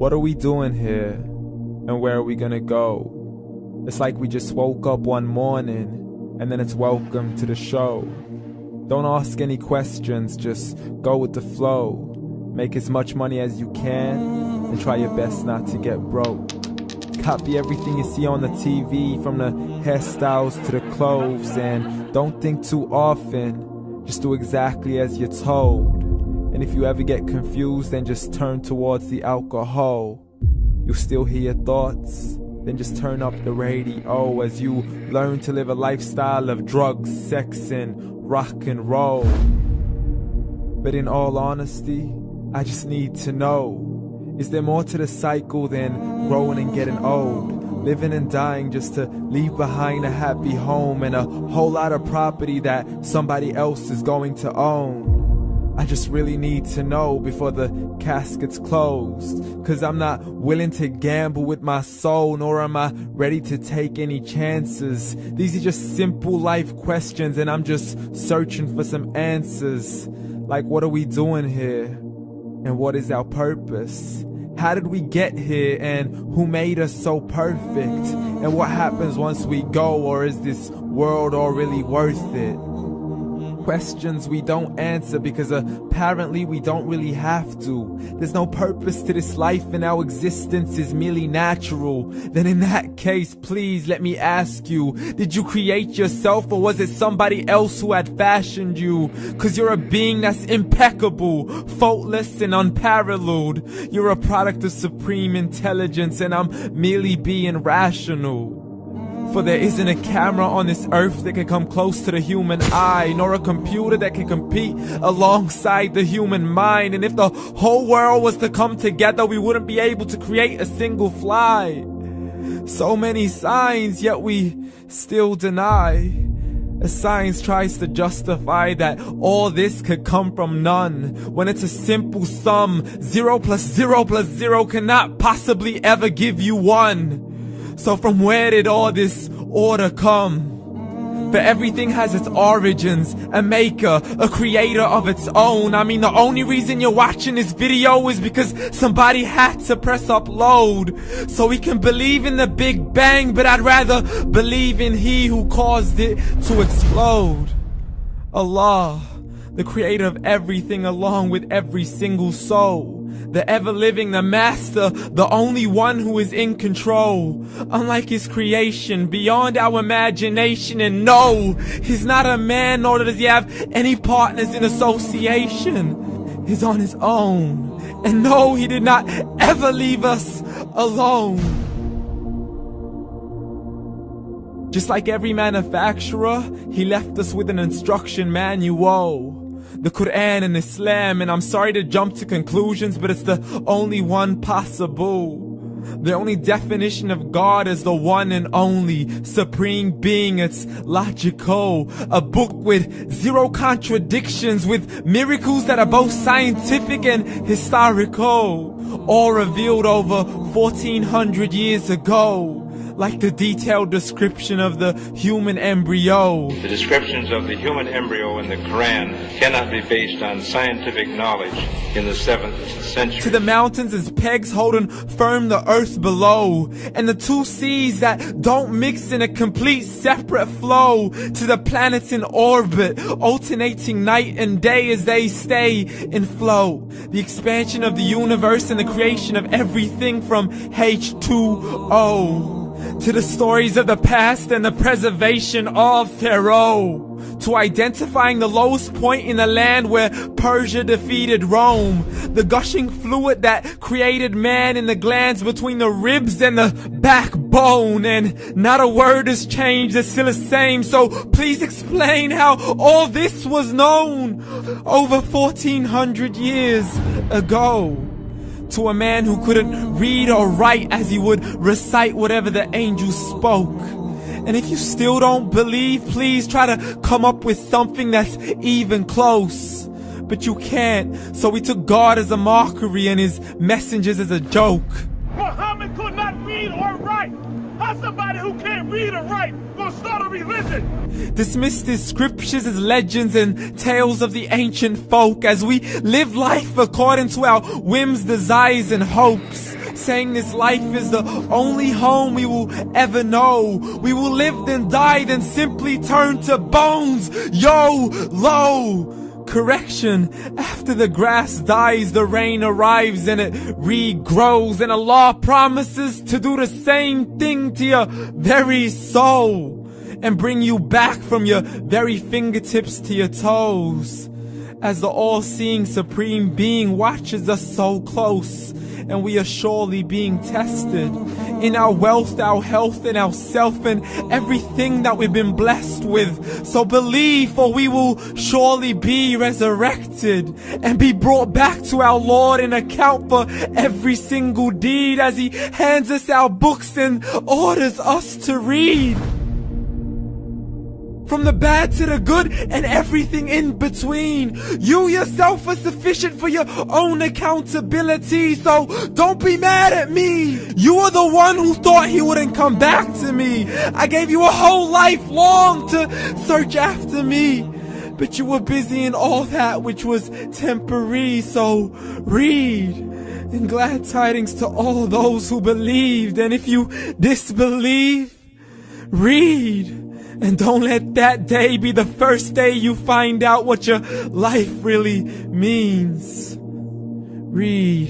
What are we doing here? And where are we gonna go? It's like we just woke up one morning, and then it's welcome to the show. Don't ask any questions, just go with the flow. Make as much money as you can, and try your best not to get broke. Copy everything you see on the TV, from the hairstyles to the clothes, and don't think too often, just do exactly as you're told. And if you ever get confused, then just turn towards the alcohol. You'll still hear your thoughts, then just turn up the radio as you learn to live a lifestyle of drugs, sex, and rock and roll. But in all honesty, I just need to know, is there more to the cycle than growing and getting old? Living and dying just to leave behind a happy home and a whole lot of property that somebody else is going to own. I just really need to know before the casket's closed, 'cause I'm not willing to gamble with my soul, nor am I ready to take any chances. These are just simple life questions, and I'm just searching for some answers. Like, what are we doing here? And what is our purpose? How did we get here, and who made us so perfect? And what happens once we go, or is this world all really worth it? Questions we don't answer because apparently we don't really have to. There's no purpose to this life and our existence is merely natural. Then in that case, please let me ask you, did you create yourself, or was it somebody else who had fashioned you? 'Cause you're a being that's impeccable, faultless and unparalleled. You're a product of supreme intelligence, and I'm merely being rational. For there isn't a camera on this earth that can come close to the human eye, nor a computer that can compete alongside the human mind. And if the whole world was to come together, we wouldn't be able to create a single fly. So many signs, yet we still deny. As science tries to justify that all this could come from none, when it's a simple sum. 0 plus 0 plus 0 cannot possibly ever give you 1. So from where did all this order come? For everything has its origins, a maker, a creator of its own. I mean, the only reason you're watching this video is because somebody had to press upload. So we can believe in the Big Bang, but I'd rather believe in He who caused it to explode. Allah, the creator of everything along with every single soul. The ever-living, the master, the only one who is in control. Unlike his creation, beyond our imagination. And no, he's not a man, nor does he have any partners in association. He's on his own. And no, he did not ever leave us alone. Just like every manufacturer, he left us with an instruction manual. The Quran and Islam, and I'm sorry to jump to conclusions, but it's the only one possible. The only definition of God is the one and only supreme being. It's logical, a book with 0 contradictions, with miracles that are both scientific and historical, all revealed over 1400 years ago. Like the detailed description of the human embryo. The descriptions of the human embryo in the Quran cannot be based on scientific knowledge in the 7th century. To the mountains as pegs holding firm the earth below, and the 2 seas that don't mix in a complete separate flow. To the planets in orbit, alternating night and day as they stay in flow. The expansion of the universe and the creation of everything from H2O. To the stories of the past and the preservation of Pharaoh. To identifying the lowest point in the land where Persia defeated Rome. The gushing fluid that created man in the glands between the ribs and the backbone. And not a word has changed, it's still the same. So please explain how all this was known over 1400 years ago. To a man who couldn't read or write as he would recite whatever the angels spoke. And if you still don't believe, please try to come up with something that's even close. But you can't, so we took God as a mockery and his messengers as a joke. Muhammad could not read or write. How's somebody who can't read or write gonna start a religion? Dismissed his scriptures as legends and tales of the ancient folk, as we live life according to our whims, desires, and hopes. saying this life is the only home we will ever know. We will live then die, then simply turn to bones. YOLO! Correction, after the grass dies, the rain arrives and it regrows, and Allah promises to do the same thing to your very soul and bring you back from your very fingertips to your toes, as the all-seeing supreme being watches us so close, and we are surely being tested in our wealth, our health, and our self, and everything that we've been blessed with. So believe, for we will surely be resurrected and be brought back to our Lord and account for every single deed, as He hands us our books and orders us to read. From the bad to the good and everything in between. You yourself are sufficient for your own accountability, so don't be mad at me. You are the one who thought He wouldn't come back to me. I gave you a whole life long to search after me, but you were busy in all that which was temporary. So read, and glad tidings to all those who believed. And if you disbelieve, read. And don't let that day be the first day you find out what your life really means. Read.